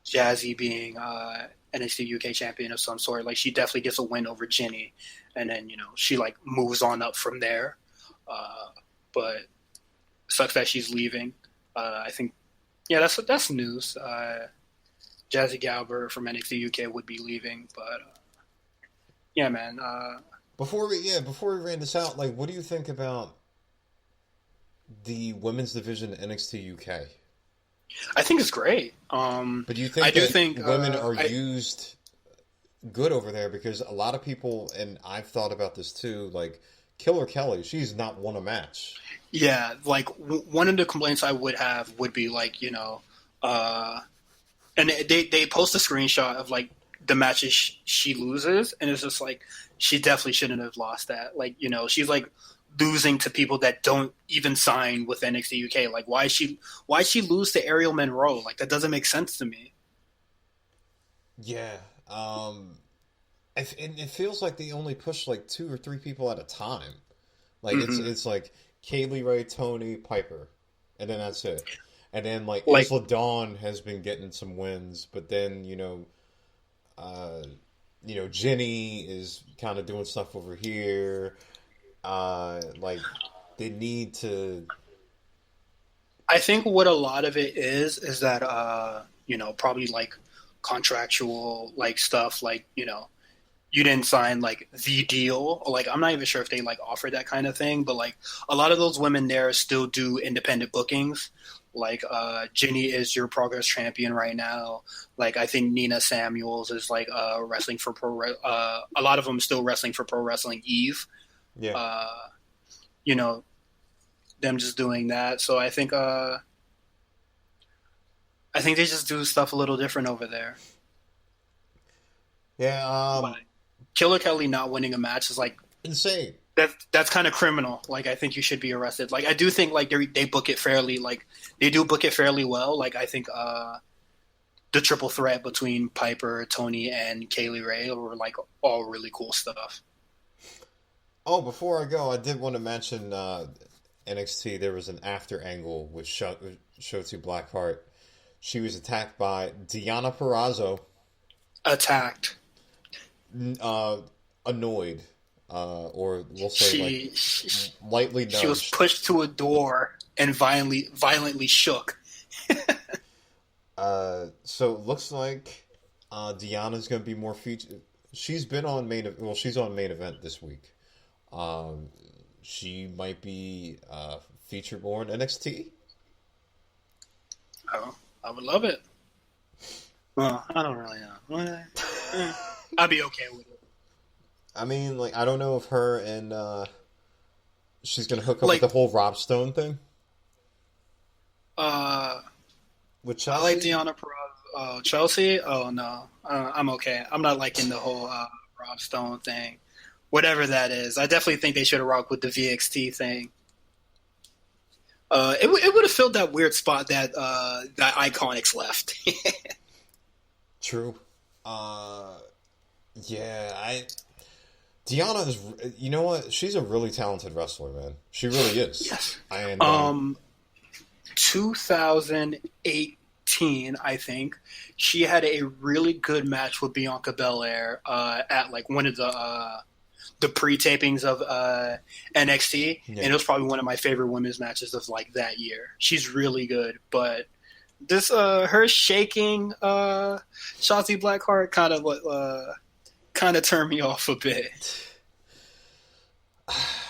Jazzy being NXT UK champion of some sort. She definitely gets a win over Jenny, and then she moves on up from there. But sucks that she's leaving. I think, yeah, that's news. Jazzy Galbert from NXT UK would be leaving, but yeah, man. Before we ran this out, like, what do you think about the women's division in NXT UK? I think it's great. But do you think women are used good over there? Because a lot of people, and I've thought about this too, like Killer Kelly, she's not won a match. Yeah, like one of the complaints I would have would be like, and they post a screenshot of like the matches she loses, and it's just like she definitely shouldn't have lost that. Like, she's like losing to people that don't even sign with NXT UK. Like, why she lose to Ariel Monroe? Like, that doesn't make sense to me. Yeah, it feels like they only push like 2 or 3 people at a time. Like it's like Kaylee Ray, Tony, Piper, and then that's it. And then like Isla Dawn has been getting some wins, but then Jenny is kind of doing stuff over here. Like they need to. I think what a lot of it is that probably like contractual like stuff, like you didn't sign like the deal, or like I'm not even sure if they like offer that kind of thing, but like a lot of those women there still do independent bookings. Like Ginny is your Progress champion right now. Like I think Nina Samuels is like wrestling for a lot of them still wrestling for Pro Wrestling Eve. Yeah. Them just doing that. So I think they just do stuff a little different over there. Yeah. Killer Kelly not winning a match is like insane. That's kind of criminal. Like I think you should be arrested. Like I do think like they book it fairly. Like they do book it fairly well. Like I think the triple threat between Piper, Tony, and Kaylee Ray were like all really cool stuff. Oh, before I go, I did want to mention NXT. There was an after angle with Shotzi Blackheart. She was attacked by Deonna Purrazzo. Attacked. Annoyed. Or we'll say lightly nudged. She was pushed to a door and violently shook. So it looks like Deanna's going to be more featured. She's been on she's on main event this week. She might be featured more in NXT. Oh, I would love it. Well, I don't really know. I'd be okay with it. I mean, like, I don't know if her and she's gonna hook up with the whole Rob Stone thing. With Chelsea? I like Deonna Purrazzo. Chelsea? Oh no, I'm okay. I'm not liking the whole Rob Stone thing, whatever that is. I definitely think they should have rocked with the VXT thing. It would have filled that weird spot that Iconics left. True. Deonna is, you know what? She's a really talented wrestler, man. She really is. Yes. And 2018, I think, she had a really good match with Bianca Belair at like one of the pre-tapings of NXT, and it was probably one of my favorite women's matches of like that year. She's really good, but this her shaking Shotzi Blackheart kind of turned me off a bit.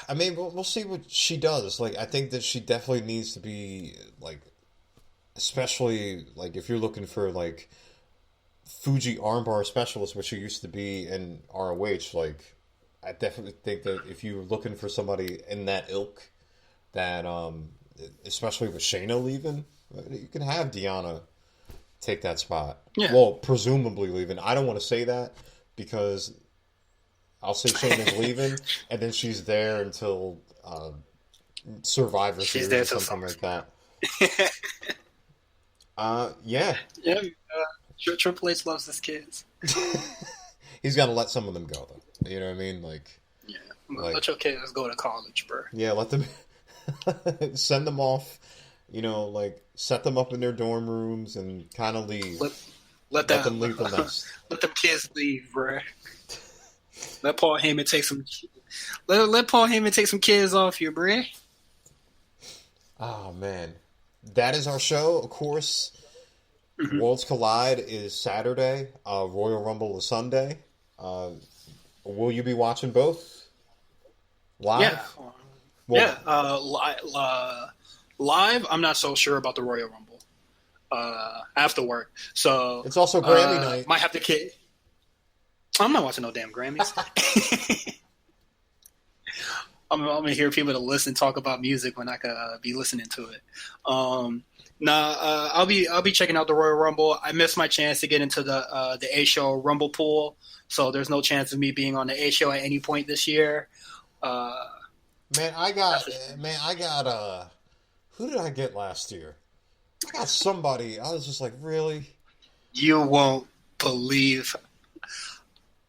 I mean, we'll see what she does. Like, I think that she definitely needs to be like, especially like if you're looking for like Fuji armbar specialist, which she used to be in ROH. Like, I definitely think that if you're looking for somebody in that ilk, that especially with Shayna leaving, you can have Deonna take that spot. Yeah. Well, presumably leaving. I don't want to say that because I'll say Shayna's leaving, and then she's there until Survivor Series or something like that. Yeah. Yeah. Triple H loves his kids. He's got to let some of them go, though. You know what I mean? Like, yeah. Let your kids go to college, bro. Yeah, let them send them off. You know, like set them up in their dorm rooms and kind of leave. Let them leave the nest. Let them kids leave, bro. Let Paul Heyman take some. Let Paul Heyman take some kids off you, bro. Oh man, that is our show. Of course, Mhm. Worlds Collide is Saturday. Royal Rumble is Sunday. Uh, will you be watching both Yeah, live? Well, yeah. Live, I'm not so sure about the Royal Rumble. After work, so it's also Grammy night. might have to kid. I'm not watching no damn Grammys. I'm gonna hear people to listen talk about music when I could be listening to it. I'll be checking out the Royal Rumble. I missed my chance to get into the A Show Rumble pool, so there's no chance of me being on the A Show at any point this year. Uh, I got who did I get last year? I got somebody. I was just like, really? you won't believe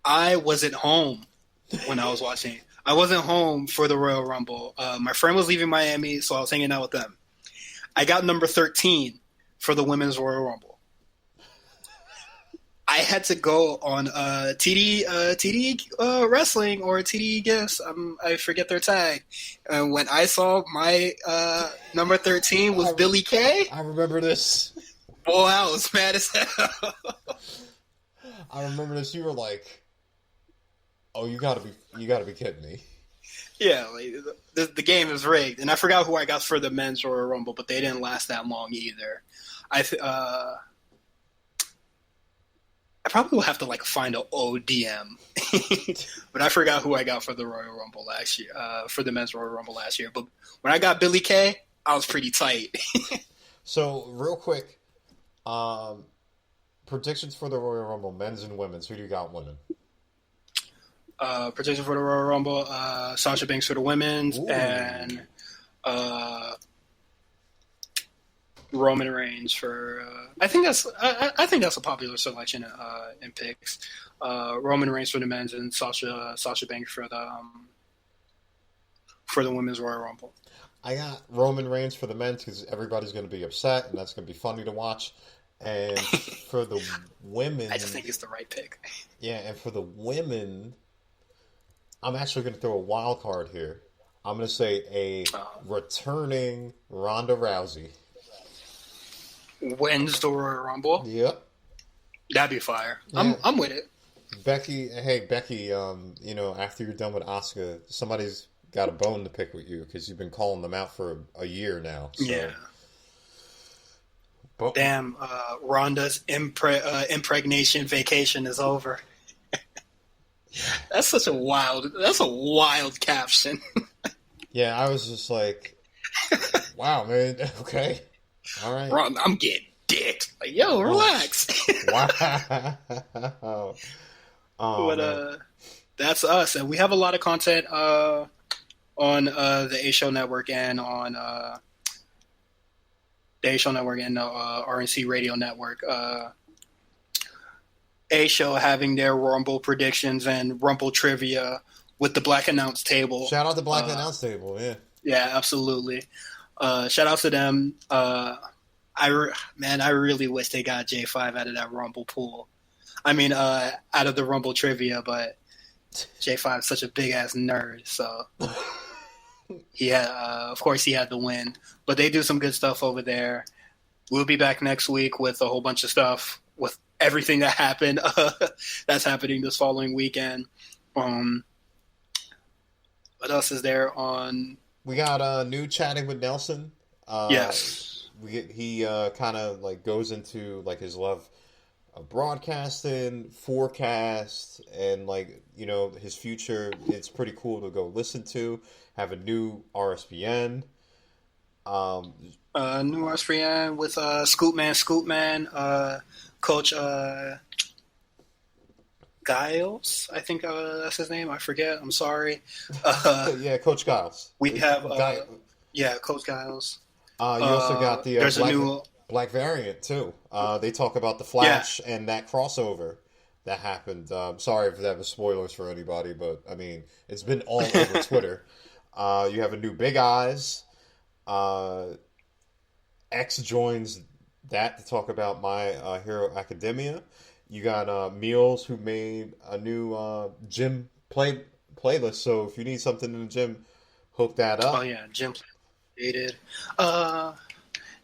I wasn't home when I was watching. I wasn't home for the Royal Rumble. My friend was leaving Miami, so I was hanging out with them. I got number 13 for the Women's Royal Rumble. I had to go on TD Wrestling or TD Gifts. I forget their tag. And when I saw my number 13 was Billy Kay, I remember this. boy, I was mad as hell. I remember this. You were like, "Oh, you gotta be kidding me." Yeah, like, the game is rigged. And I forgot who I got for the Men's Royal Rumble, but they didn't last that long either. I probably will have to find an ODM, but I forgot who I got for the Royal Rumble last year, for the Men's Royal Rumble last year. But when I got Billy Kay, I was pretty tight. So, real quick, predictions for the Royal Rumble, men's and women's. Who do you got winning? Prediction for the Royal Rumble: Sasha Banks for the women's, Ooh. and Roman Reigns for. I think that's a popular selection in picks. Roman Reigns for the men's and Sasha Banks for the women's Royal Rumble. I got Roman Reigns for the men because everybody's going to be upset, and that's going to be funny to watch. And for the women, I just think it's the right pick. Yeah, and for the women, I'm actually going to throw a wild card here. I'm going to say a returning Ronda Rousey. Wins the Royal Rumble. Yep, that'd be fire. Yeah. I'm with it. Becky, after you're done with Asuka, somebody's got a bone to pick with you because you've been calling them out for a year now. So. Yeah. But, damn, Ronda's impregnation vacation is over. That's a wild caption. Yeah, I was just like, wow, man, okay. All right. Ron, I'm getting dicked. Like, yo, relax. Wow. But that's us. And we have a lot of content on the A Show Network and on the A Show Network and the RNC Radio Network. A Show having their Rumble predictions and Rumble trivia with the Black Announce Table. Shout out to Black Announce Table, yeah. Yeah, absolutely. Shout out to them. I really wish they got J5 out of that Rumble pool. I mean, out of the Rumble trivia, but J5 is such a big ass nerd, so of course he had to win. But they do some good stuff over there. We'll be back next week with a whole bunch of stuff with everything that happened that's happening this following weekend. What else is there on? We got new chatting with Nelson. Yes, he kind of goes into his love of broadcasting, forecast, and his future. It's pretty cool to go listen to. Have a new RSPN. New RSPN with Scoopman, Coach Giles, I think that's his name. I forget. I'm sorry. Yeah, Coach Giles. We have Coach Giles. You also got the there's a new Black Variant too. They talk about the Flash and that crossover that happened. Sorry if that was spoilers for anybody, but I mean it's been all over Twitter. You have a new Big Eyes. X joins that to talk about My Hero Academia. You got Meals, who made a new gym playlist. So if you need something in the gym, hook that up. Oh yeah, gym created.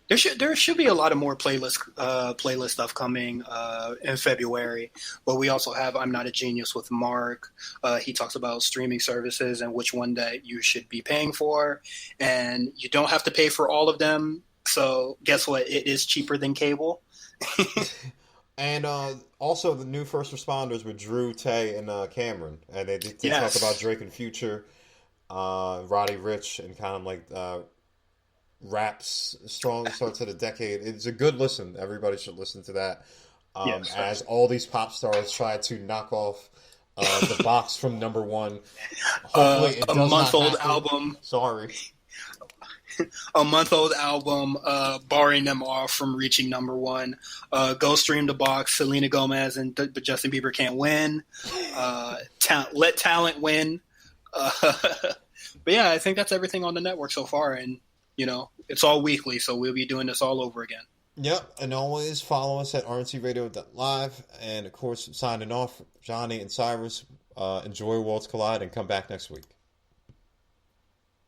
There should be a lot of more playlist stuff coming in February, but we also have I'm Not a Genius with Mark. He talks about streaming services and which one that you should be paying for, and you don't have to pay for all of them. So guess what? It is cheaper than cable. And also the new first responders with Drew, Tay, and Cameron, and they Yes. talk about Drake and Future, Roddy Ricch, and kind of like rap's strong start to the decade. It's a good listen. Everybody should listen to that. Yes. As all these pop stars try to knock off the box from number one. Hopefully, it a does month-old not happen. album. Sorry. A month-old album, barring them off from reaching number one. Go stream the box. Selena Gomez and but Justin Bieber can't win. Let talent win. But yeah, I think that's everything on the network so far, and it's all weekly, so we'll be doing this all over again. Yep, and always follow us at rncradio.live, and of course, signing off, Johnny and Cyrus. Enjoy Worlds Collide, and come back next week.